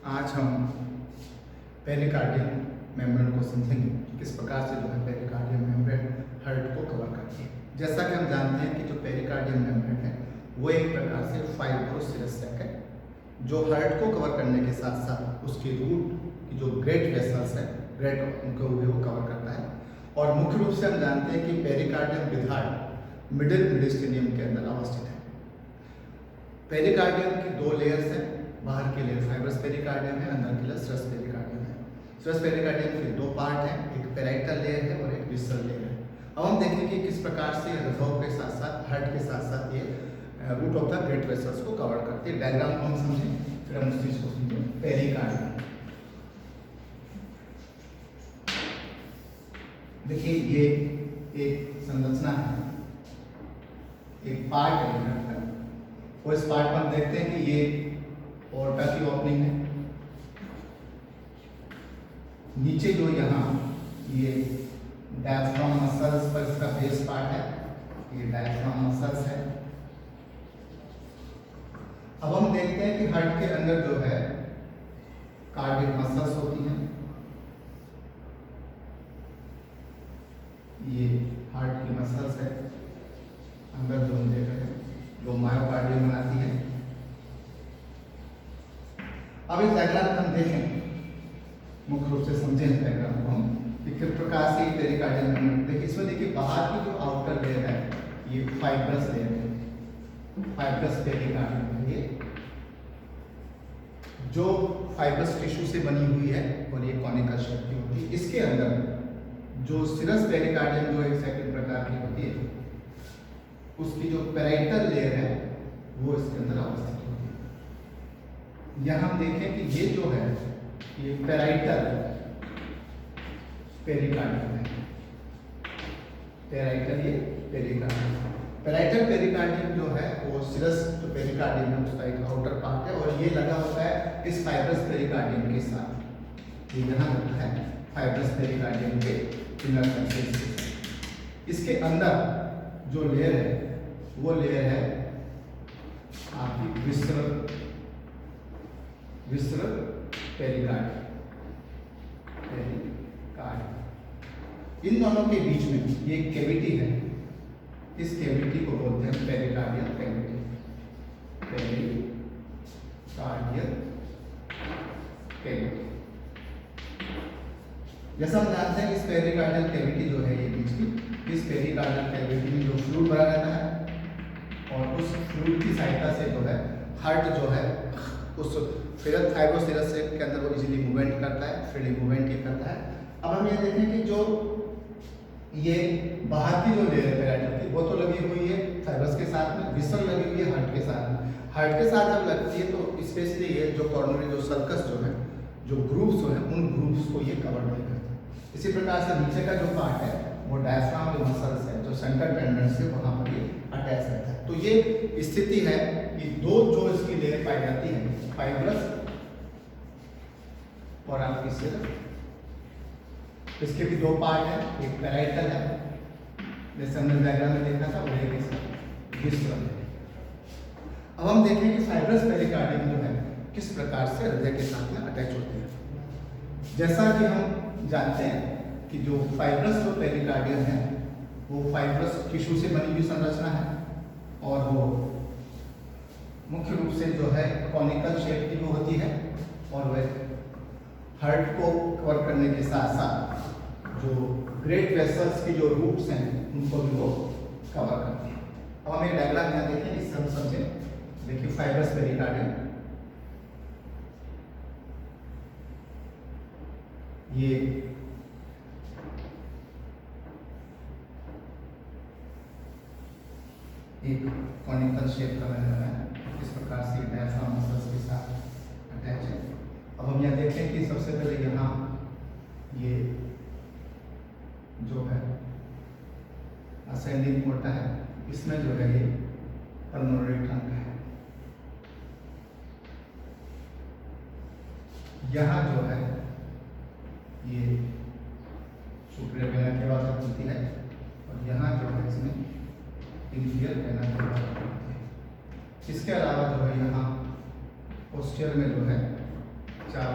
आज हम pericardium membrane को समझेंगे कि किस प्रकार से जो है पेरिकार्डियम मेम्ब्रेन हार्ट को कवर करती है। जैसा कि हम जानते हैं कि जो पेरिकार्डियम मेम्ब्रेन है वो एक प्रकार से फाइब्रोसिस सैक है जो हार्ट को कवर करने के साथ साथ उसके रूट की जो ग्रेट वेसल्स है, ग्रेट उनको भी वो कवर करता है। और मुख्य रूप से हम जानते हैं कि पेरिकार्डियम विद हार्ट मिडिल मेडिस्टेनियम के अंदर अवस्थित है। पेरिकार्डियम की दो लेयर्स हैं, बाहर की लेयर फाइब्रस पेरिकार्डियम है, अंदर की लेयर सर्स पेरिकार्डियम है। सर्स पेरिकार्डियम के दो पार्ट हैं, एक पेराइटल लेयर है और एक विसरल लेयर है। अब हम देखेंगे कि किस प्रकार से रिजर्व के साथ साथ हार्ट के साथ साथ ये root of the great vessels को कवर करती है। डायग्राम को हम समझें, फिर हम उस चीज को समझें। पेरिकार्डियम देखिए, ये एक संरचना है, एक पार्ट है हार्ट का, और इस पार्ट पर हम देखते हैं कि ये ऑर्टा की ओपनिंग है। नीचे जो यहाँ ये डायफ्राम मसल्स पर इसका बेस पार्ट है, ये डायफ्राम मसल्स है। अब हम देखते हैं कि हार्ट के अंदर जो है कार्डियक मसल्स होती हैं। ये हार्ट की मसल्स है, अंदर जो हम देख रहे हैं जो मायोकार्डियम बनाती है। अब इस डायग्राम को हम देखें, मुख्य रूप से समझें इस डायग्राम को हम कि किस प्रकार से पेरिकार्डियम मेम्ब्रेन, देखिए इसमें देखिए बाहर की जो आउटर लेयर है ये फाइब्रस लेयर है, फाइब्रस पेरिकार्डियम है ये, जो फाइब्रस टिश्यू से बनी हुई है और ये कॉनिकल शेप की होती है। इसके अंदर जो सिरस पेरिकार्डियम जो एक सेकंड प्रकार की होती है, उसकी जो पेराइटल लेयर है वो इसके अंदर अवस्थित होती है। यहाँ हम देखें कि ये जो है ये पेराइटल पेरिकार्डियम है, पेराइटल ये पेरिकार्डियम, पेराइटल पेरिकार्डियम जो है वो सिरस जो पेरिकार्डियम है उसका एक आउटर पार्ट है और ये लगा होता है इस फाइब्रस पेरिकार्डियम के साथ। ये यहाँ लगता है फाइब्रस पेरिकार्डियम के इनर सरफेस। इसके अंदर जो लेयर है वो लेयर है आपकी विसरल पेरिकार्डियम। इन दोनों के बीच में ये कैविटी है, इस कैविटी को बोलते हैं पेरिकार्डियल कैविटी, पेरिकार्डियल कैविटी। जैसा हम जानते हैं इस पेरिकार्डियल कैविटी जो है ये बीच की, इस पेरिकार्डियल कैविटी में जो फ्लूइड भरा रहता है और उस फ्लूइड की सहायता से जो है हार्ट जो है उस फाइब्रोसिस के अंदर वो इजीली मूवमेंट करता है, फ्रीली मूवमेंट ये करता है। अब हम ये देखें कि जो ये बाहर की जो लेयर पेराइटल की वो तो लगी हुई है फाइब्रस के साथ में, विसरल लगी हुई है हार्ट के साथ में। हार्ट के साथ जब लगती है तो स्पेशली ये जो कॉर्नरी जो सर्कस जो है, जो ग्रूव्स जो है, उन ग्रूव्स को ये कवर नहीं करता। इसी प्रकार से नीचे का जो पार्ट है वो डायफ्राम जो मसल्स है, जो सेंट्रल टेंडन से वहाँ पर ये अटैच रहता है। तो ये स्थिति है कि दो जो इसकी लेयर पाई जाती है, फाइब्रस और आपकी सिरस, इसके भी दो पार्ट है, एक पेराइटल है जैसे हमने डायग्राम में देखा था, और एक विसरल है। अब हम देखें कि फाइब्रस पेरिकार्डियम जो है किस प्रकार से हृदय के साथ में अटैच होते हैं। जैसा कि हम जानते हैं कि जो फाइब्रस जो पेरिकार्डियम है वो फाइब्रस टिश्यू से बनी हुई संरचना है और वो मुख्य रूप से जो है कॉनिकल शेप की होती है और वह हार्ट को कवर करने के साथ साथ जो ग्रेट वेसल्स की जो रूट्स हैं उनको भी वो कवर करती है। अब हम ये डायग्राम यहाँ देखें, इस सब समझें। देखिए फाइब्रस पेरिकार्डियम, ये एक कॉनिकल शेप का बना है, इस प्रकार से डायफ्राम मसल्स के साथ अटैच है। अब हम यहाँ देखें कि सबसे पहले यहाँ ये जो है असेंडिंग पोर्टा है, इसमें जो है ये पल्मोनरी ट्रंक है। यहाँ जो है ये सुपीरियर वेना केवा तक होती है और यहाँ जो है इसमें इंफीरियर वेना केवा तक होती है। इसके अलावा जो है यहाँ पोस्टीरियर में जो है 4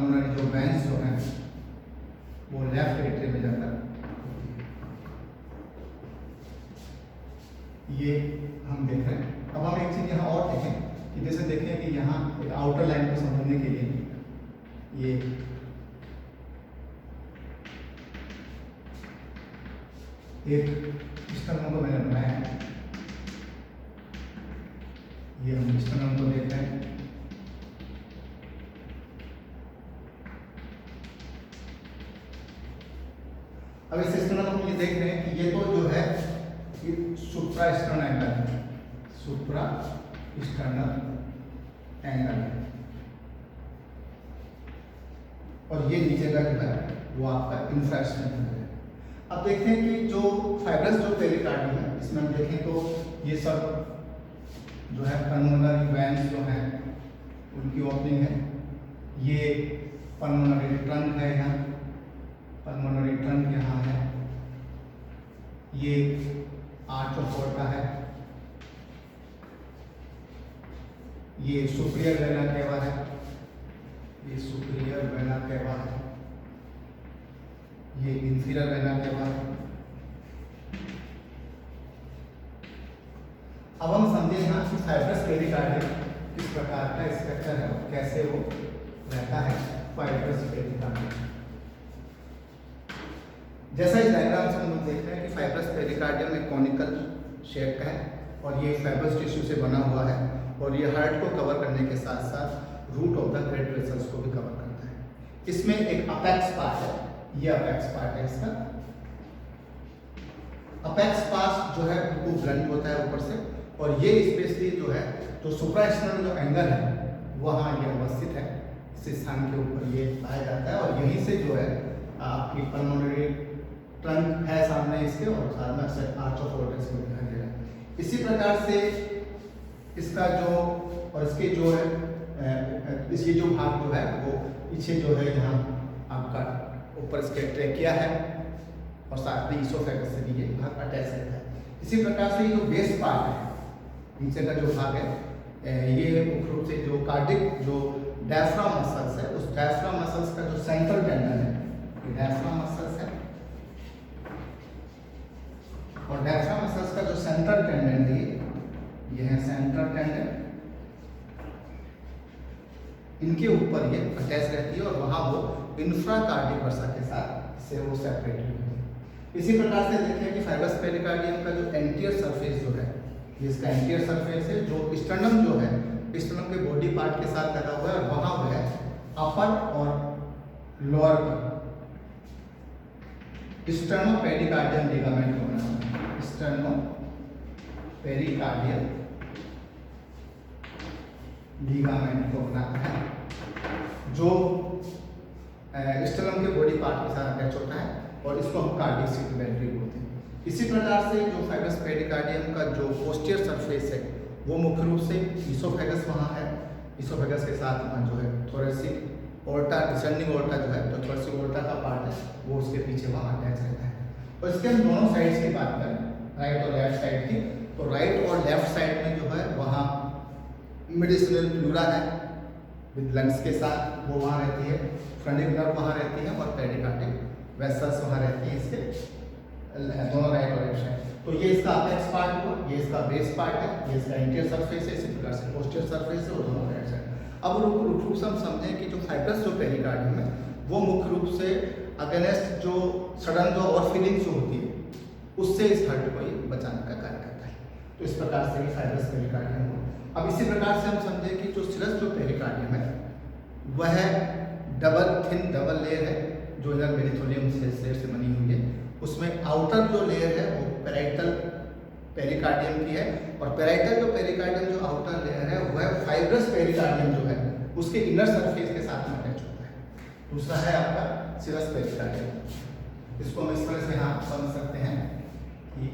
पल्मोनरी जो वेंस जो है वो लेफ्ट एट्रियम में जाकर ये हम देख रहे हैं। अब हम एक चीज यहाँ और देखें कि जैसे देखें कि यहाँ एक आउटर लाइन को समझने के लिए ये एक स्टर्नम को मैंने बनाया है, ये हम स्टर्नम को देख रहे हैं। अब इस स्टर्नम को ये देख रहे हैं कि ये तो जो है ये सुप्रा स्टर्नल एंगल है, सुप्रा स्टर्नल एंगल है, और ये नीचे का जो है वो आपका इंफ्रा स्टर्नल एंगल है। अब देखते हैं कि जो फाइब्रस जो पेरिकार्डियम है इसमें हम देखें तो ये सब जो है पल्मोनरी वेंस जो है उनकी ओपनिंग है, ये पल्मोनरी ट्रंक है, यहाँ पल्मोनरी ट्रंक यहाँ है, ये आर्च ऑफ एओर्टा है, ये सुपीरियर वेना केवा है, ये सुपीरियर वेना केवा है, ये इंफीरियर वेना केवा है। अब हम समझे यहाँ कि फाइब्रस पेरिकार्डियम किस प्रकार का स्ट्रक्चर है और कैसे वो रहता है फाइब्रस पेरिकार्डियम। जैसा इस डायग्राम से हम लोग देख रहे हैं कि फाइब्रस पेरिकार्डियम एक कॉनिकल शेप का है और ये फाइब्रस टिश्यू से बना हुआ है और ये हार्ट को कवर करने के साथ साथ root of the great vessels को भी कवर करता है। इसमें एक अपेक्स पार्ट है, ये अपेक्स पार्ट है इसका। अपेक्स पार्ट जो है वो ब्लंट होता है ऊपर से, और ये स्पेशली जो है जो सुप्रास्टर्नल जो एंगल है वहाँ ये अवस्थित है, इस स्थान के ऊपर ये पाया जाता है, और यहीं से जो है आपकी पल्मोनरी ट्रंक है सामने इसके, और साथ में आर्च ऑफ एओर्टा इसमें दिखाई दे रहा है। इसी प्रकार से इसका जो और इसके जो है इसकी जो भाग जो है वो पीछे जो है यहाँ आपका ऊपर इसके ट्रेकिया है और साथ में इसोफेगस से भी ये भाग अटैच रहता है। इसी प्रकार से ये जो बेस पार्ट है नीचे का जो भाग है ये मुख्य रूप से जो कार्डिक जो डायफ्राम मसल्स है, उस डायफ्राम मसल्स का जो सेंट्रल टेंडन है, ये डायफ्राम मसल्स है, और डायफ्राम मसल्स का जो सेंट्रल टेंडन है ये है सेंट्रल टेंडन, इनके ऊपर ये अटैच रहती है और वहाँ वो इंफ्राकार्डिक वर्सा के साथ से वो सेपरेट होती है। इसी प्रकार से देखें कि फाइब्रस पेरिकार्डियम का जो एंटीरियर सरफेस जो है ये इसका एंटीरियर सरफेस है, जो स्टर्नम जो है स्टर्नम के बॉडी पार्ट के साथ लगा हुआ है, और वहाँ वो है अपर और लोअर पर स्टर्नो पेरिकार्डियम लिगामेंट को बना हुआ है, स्टर्नो पेरिकार्डियम लिगामेंट को बनाता है, जो स्टर्नम के बॉडी पार्ट के साथ अटैच होता है, और इसको हम कार्डिक सिग्मेंट्री बोलते हैं। इसी प्रकार से जो फाइब्रस पेरिकार्डियम का जो पोस्टीरियर सरफेस है वो मुख्य रूप से इसोफेगस वहाँ है, इसोफेगस के साथ वहाँ जो है थोरेसिक ओल्टा डिसेंडिंग ओल्टा जो है तो थोरेसिक ओल्टा का पार्ट है वो उसके पीछे वहाँ अटैच रहता है। और इसके हम दोनों साइड्स की बात करें, राइट और लेफ्ट साइड की, तो राइट और लेफ्ट साइड में जो है वहाँ मेडिसिनल प्लूरा है विद लंग्स के साथ, वो वहाँ रहती है, फ्रंटिक नर्व वहाँ रहती है, और पेरिकार्डिक वेसल्स वहाँ रहती है इसके दोनों राइट और लेफ्ट साइड। तो ये इसका अपेक्स पार्ट हुआ, ये इसका बेस पार्ट है, ये इसका इंटीरियर सरफेस है, इसी प्रकार से पोस्टीरियर सरफेस है, और दोनों राइट साइड। अब रूप से हम समझें कि जो फाइब्रस जो पेरिकार्डियम है वो मुख्य रूप से अगेंस्ट जो सडन जो और फीलिंग्स जो होती है उससे इस हर्ट को ये बचाने का कार्य करता है। तो इस प्रकार से ये फाइब्रस पेरिकार्डियम हुआ। अब इसी प्रकार से हम समझें कि जो सिरस जो पेरिकार्डियम है वह डबल लेयर है जो इधर मेरिथोनियम लेयर से बनी हुई है। उसमें आउटर जो लेयर है वो पेराइटल पेरिकार्डियम की है, और पेराइटल जो पेरिकार्डियम जो आउटर लेयर है वह फाइब्रस पेरिकार्डियम जो है उसके इनर सरफेस के साथ में अटैच होता है। दूसरा है आपका सिरस पेरिकार्डियम, इसको हम इस तरह से यहाँ समझ सकते हैं कि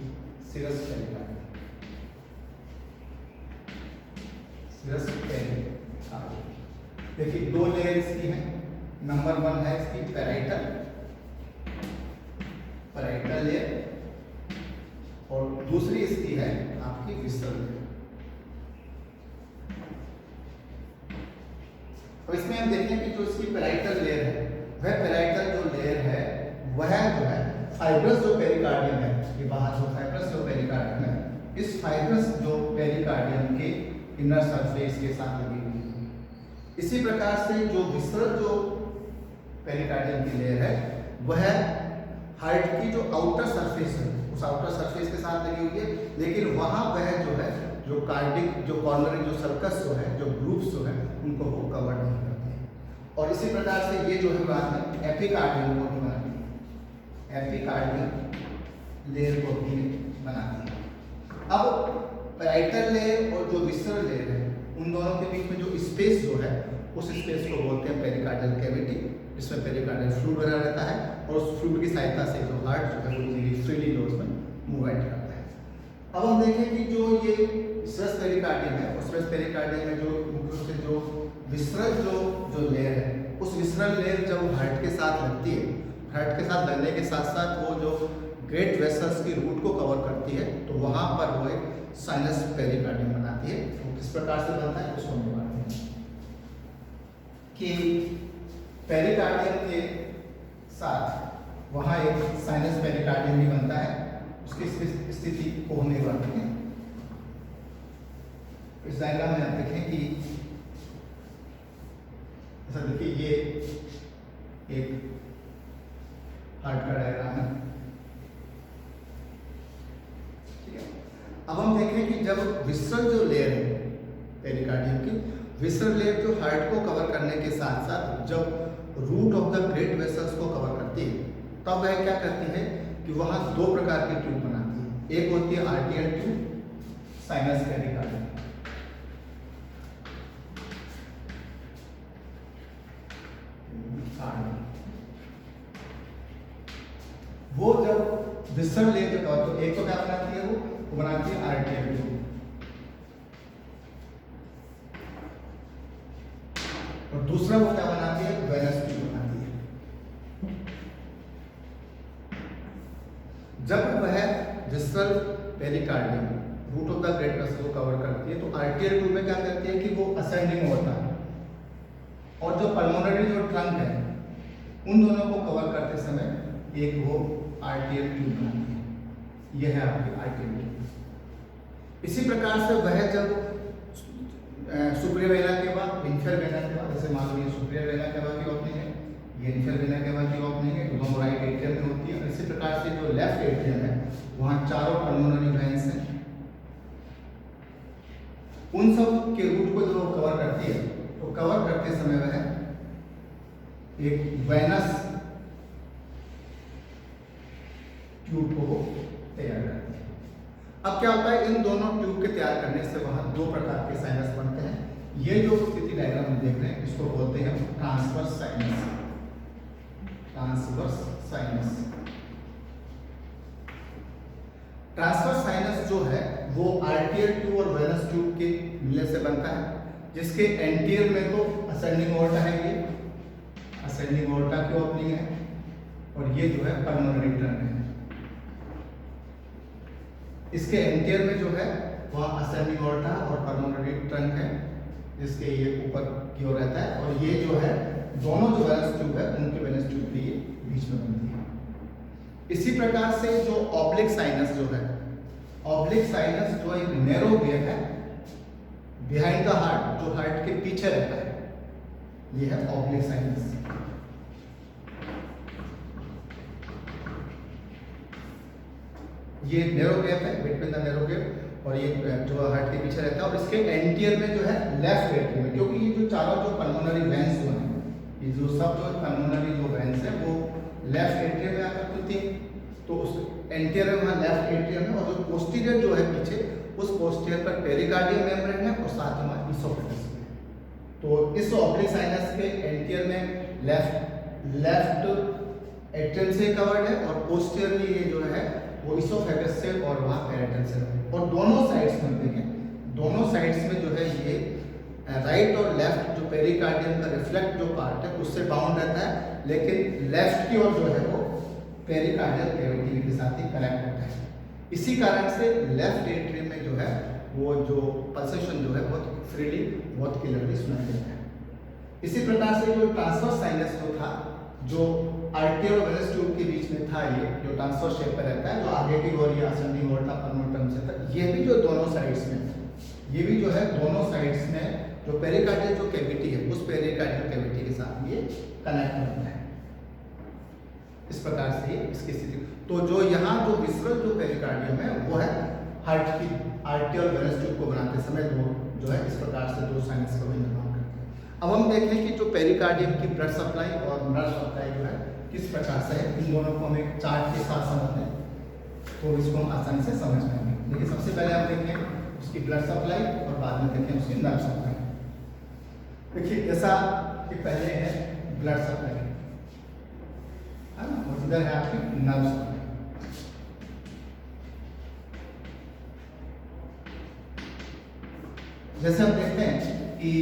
सिरस पेरिकार्डियम, सिरस पेरिकार्डियम देखिए दो लेयर इसकी है। नंबर 1 है इसकी पेराइटल लेयर, और दूसरी इसकी है आपकी विसरल लेयर। अब इसमें हम देखें कि जो इसकी पेराइटल लेयर है, वह पेराइटल जो लेयर है वह जो है फाइब्रस जो पेरिकार्डियम है, ये बाहर जो फाइब्रस जो पेरिकार्डियम है, इस फाइब्रस जो पेरिकार्डियम के इनर सरफेस के साथ लगी हुई है। इसी प्रकार से जो विसरल जो पेरिकार्डियम की लेयर है वह हार्ट की जो आउटर सरफेस है उस आउटर सरफेस के साथ लगी हुई है, लेकिन वहां वह जो है जो कार्डिक जो कॉर्नरी जो सर्कस जो है जो ग्रुप्स जो है उनको वो कवर नहीं करते हैं। और इसी प्रकार से ये जो है बाद में एपिकार्डियम को भी बनाती है, एपिकार्डियम लेयर को भी बनाती है। अब पेराइटल लेयर और जो विसरल लेयर है उन दोनों के बीच में जो स्पेस जो है उस स्पेस को बोलते हैं पेरिकार्डियल कैविटी, जिसमें पेरिकार्डियल फ्लूइड बना रहता है और उस फ्लूइड की सहायता से जो हार्ट जो है वो इजीली फ्रीली लोज में मूवमेंट करता है। अब हम देखें कि जो ये स्ट्रेस पेरिकार्डियम है, उस स्ट्रेस पेरिकार्डियम में जो मुख्य रूप से जो विसरल जो लेयर है, उस विसरल लेयर जब हार्ट के साथ लगती है, हार्ट के साथ लगने के साथ साथ वो जो ग्रेट वेसल्स की रूट को कवर करती है, तो वहां पर वो एक साइनस पेरिकार्डियम बनाती है। वो किस प्रकार से बनता है उसको हम बताते हैं कि पेरिकार्डियम के साथ वहां एक साइनस पेरिकार्डियम भी बनता है। उसकी स्थिति को हम देखते हैं। इस डायग्राम में आप देखें कि ऐसा देखिए, ये एक हार्ट का डायग्राम है, ठीक है। अब हम देखें कि जब विसरल जो लेयर है पेरिकार्डियम की, विसरल लेयर जो हार्ट को कवर करने के साथ साथ जब root of the great vessels को कवर करती है, तब वह क्या करती है कि वहां दो प्रकार की ट्यूब बनाती है। एक होती है आर्टियल ट्यूब, साइनस पेरिकार्डियम, वो जब विसरल लेयर जो तो एक तो क्या बनाती है, वो बनाती है आर्टियल ट्यूब, और दूसरा वो क्या बनाती है, वेनस ट्यूब बनाती है। जब वह visceral pericardium root of the great vessel को कवर करती है, तो आर्टियल ट्यूब में क्या करती है कि वो असेंडिंग होता है, और जो पल्मोनरी जो ट्रंक है उन दोनों को कवर करते समय एक वो आर्टियल ट्यूब बनाती है। यह है आपकी आर्टियल ट्यूब। इसी प्रकार से वह जब सुपीरियर वेना के बाद इंफीरियर वेना के बाद, जैसे मान लीजिए सुपीरियर वेना के बाद की ओपनिंग है, ये इंफीरियर वेना के बाद की ओपनिंग है, दोनों राइट एट्रियम में होती है। और इसी प्रकार से जो लेफ्ट एट्रियम है वहाँ चारों पल्मोनरी वेन्स हैं, उन सब के रूट को जो कवर करती है, तो कवर करते समय वह एक वेनस ट्यूब को तैयार करती है। अब क्या होता है, इन दोनों ट्यूब के तैयार करने से वहां दो प्रकार के साइनस बनते हैं। ये जो स्थिति डायग्राम में देख रहे हैं इसको बोलते हैं transverse sinus, transverse sinus. Transverse sinus जो है वो आर्टियल ट्यूब और वेनस ट्यूब के मिलने से बनता है, जिसके एंटीरियर में तो असेंडिंग ओर्टा है, ये असेंडिंग ओर्टा की ओपनिंग है, और ये जो है पल्मोनरी ट्रंक है। इसके एंटीरियर में जो है वह असेंडिंग ओर्टा और पल्मोनरी ट्रंक है, जिसके ये ऊपर की ओर रहता है, और ये जो है दोनों जो वेनस ट्यूब है उनके वेनस ट्यूब के ये बीच में बनती है। इसी प्रकार से जो ऑब्लिक साइनस जो है, ऑब्लिक साइनस जो एक नैरो वेव है बिहाइंड द हार्ट, जो हार्ट के पीछे रहता है, ये है ऑब्लिक साइनस। ये नैरो वेव है, बिटवीन द नैरो वेव, और ये जो हार्ट के पीछे रहता है, और इसके एंटीरियर में जो है लेफ्ट एट्रियम में, क्योंकि ये जो चारों जो पल्मोनरी वेन्स जो हैं, ये जो सब जो पल्मोनरी जो वेन्स है वो लेफ्ट एट्रियम में आकर खुलती है, तो उस एंटीरियर में वहाँ लेफ्ट एट्रियम है, और जो पोस्टीरियर जो है पीछे, उस पोस्टीरियर पर पेरिकार्डियम मेम्ब्रेन है, और साथ में इसोफेगस है। तो इस ऑब्लिक साइनस के एंटीरियर में लेफ्ट एट्रियम से कवर्ड है, और पोस्टीरियरली ये जो है वो इसोफेगस से और वहाँ पैरेटल से, और दोनों साइड्स में देखें, दोनों साइड्स में जो है ये राइट और लेफ्ट जो पेरिकार्डियम का रिफ्लेक्ट जो पार्ट है उससे बाउंड रहता है, लेकिन लेफ्ट की ओर जो है वो पेरिकार्डियल कैविटी के साथ ही कनेक्ट होता है। इसी कारण से लेफ्ट एट्रियम में जो है वो जो पल्सेशन जो है बहुत फ्रीली, बहुत क्लियरली सुनाई देता है। इसी प्रकार से जो ट्रांसवर्स साइनस जो था, जो आर्टियल और वेनस ट्यूब के बीच में था, ये जो ट्रांसवर्स शेप में रहता है, जो आगे की ओर या असेंडिंग ओर था परमोटम से था, ये भी जो दोनों साइड्स में, ये भी जो है दोनों साइड्स में जो पेरिकार्डियल जो कैविटी है, उस पेरिकार्डियल कैविटी के साथ ये कनेक्ट होता है। इस प्रकार से इसकी स्थिति, तो जो यहाँ जो विसरल जो पेरिकार्डियम है वो है हार्ट की आर्टियल वेनस ट्यूब को बनाते समय जो है इस प्रकार से दो साइनस का भी निर्माण करते हैं। अब हम देखें कि जो पेरिकार्डियम की ब्लड सप्लाई और नर्व सप्लाई जो है किस प्रकार से है, इन दोनों को हम एक चार्ट के साथ समझते हैं तो इसको हम आसानी से समझ पाएंगे। लेकिन सबसे पहले हम देखें उसकी ब्लड सप्लाई और बाद में देखें उसकी नर्व सप्लाई। देखिए जैसा कि पहले है ब्लड सप्लाई है ना, और इधर है आपकी नर्व सप्लाई। जैसे हम देखते हैं कि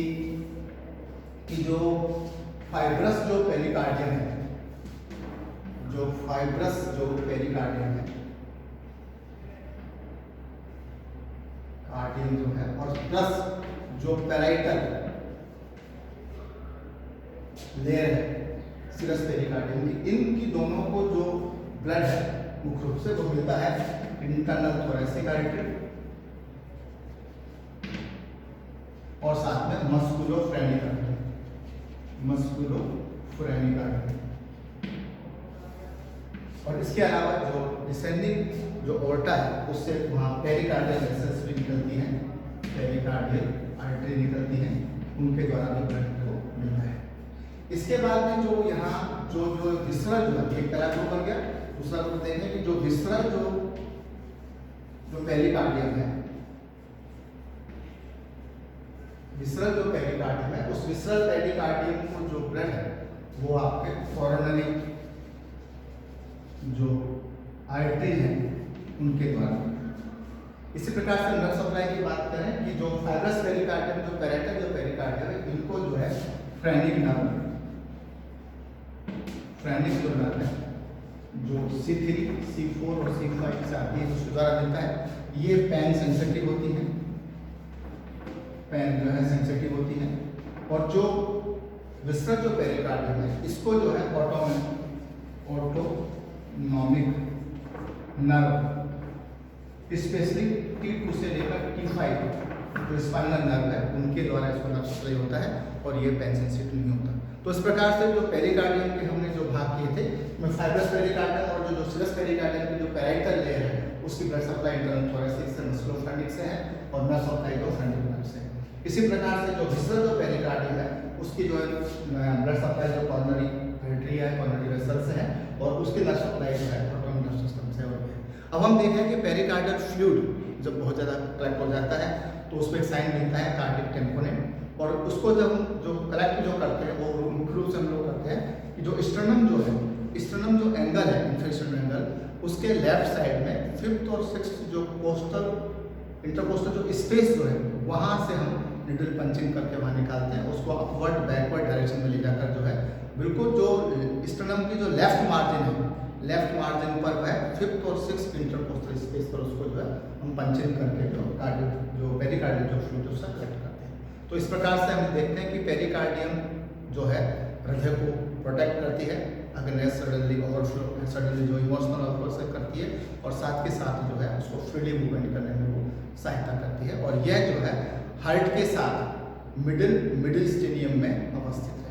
जो फाइब्रस जो पेरिकार्डियम है, जो फाइब्रस जो पेरिकार्डियम है, कार्डियम जो है, और प्लस जो पेराइटल लेयर है सिरस पेरिकार्डियम की, इनकी दोनों को जो ब्लड है मुख्य रूप से वो मिलता है इंटरनल थोरेसिक आर्टरी और साथ में मस्कुलोफ्रेनिक आर्टरी, मस्कुलोफ्रेनिक आर्टरी। और इसके अलावा जो डिसेंडिंग जो ओर्टा है उससे वहाँ पेरिकार्डियल वेसल्स भी निकलती हैं, पेरिकार्डियल आर्टरी निकलती हैं, उनके द्वारा भी ब्लड को मिलता है। इसके बाद में जो यहाँ जो विसरल जो है, एक पहला ग्रुप बन गया, दूसरा ग्रुप देखें कि जो विसरल जो पेरिकार्डियम है, विसरल जो पेरिकार्डियम है, उस विसरल पेरिकार्डियम को जो ब्लड है वो आपके कोरोनरी जो आर्टरीज हैं उनके द्वारा। इसी प्रकार से नर्व सप्लाई की बात करें कि जो फाइब्रस पेरिकार्डियम जो पैराइटल जो पेरिकार्डियम है, इनको जो है फ्रेनिक नर्व, फ्रेनिक जो नर्व है जो C3, C4 और C5 से आती है उसके द्वारा मिलता है। ये पेन सेंसिटिव होती है, पेन जो है सेंसिटिव होती है। और जो विसरल जो पेरिकार्डियम है इसको जो है ऑटोनॉमिक नर्व, स्पेशली T2 से लेकर T5 जो स्पाइनल नर्व है उनके द्वारा इसको नर्व सप्लाई होता है, और ये पेन सेंसिटिव नहीं होता। तो इस प्रकार से जो पेरिकार्डियम के हमने जो भाग किए थे, में फाइब्रस पेरिकार्डियम और जो सिरस पेरिकार्डियम की जो पैराइटल लेयर है उसकी ब्लड सप्लाई इंटरनल थोरेसिक से, मस्कुलोफ्रेनिक से है, और नर्व सप्लाई जो फ्रेनिक नर्व से है। इसी प्रकार से जो विसरल जो पेरिकार्डियम है उसकी जो है ब्लड सप्लाई जो कॉर्नरी आर्टरी है, कॉर्नरी वेसल से है, और उसकी नर्व सप्लाई जो है ऑटोनॉमिक नर्व सिस्टम से होती है। अब हम देखें कि पेरिकार्डियल फ्लूइड जब बहुत ज़्यादा कलेक्ट हो जाता है तो उसमें एक साइन मिलता है कार्डिक टेम्पोनेट, और उसको जब हम जो कलेक्ट जो करते हैं वो मुख्य रूप से हम लोग करते हैं कि जो स्टर्नम जो है, स्टर्नम जो एंगल है, इंफेक्शन एंगल, उसके लेफ्ट साइड में 5th और 6th जो कोस्टल इंटरकोस्टल जो स्पेस जो है वहाँ से हम निडल पंचिंग करके वहाँ निकालते हैं, उसको अपवर्ड बैकवर्ड डायरेक्शन में ले जाकर जो है बिल्कुल जो स्टर्नम की जो लेफ्ट मार्जिन है, लेफ्ट मार्जिन पर है 5th और 6th इंटरकोस्टल स्पेस पर उसको जो है हम पंचिंग करके जो कार्डियल जो पेरिकार्डियल जो फ्लूइड उसका कलेक्ट करते हैं। तो इस प्रकार से हम देखते हैं कि पेरिकार्डियम जो है हृदय को प्रोटेक्ट करती है अगेंस्ट सडनली ओवरफ्लो, सडनली जो इमोशनल ओवरफ्लो करती है, और साथ के साथ जो है उसको फ्रीली मूवमेंट करने में वो सहायता करती है। और यह जो है हार्ट के साथ मिडिल स्टेडियम में अवस्थित है।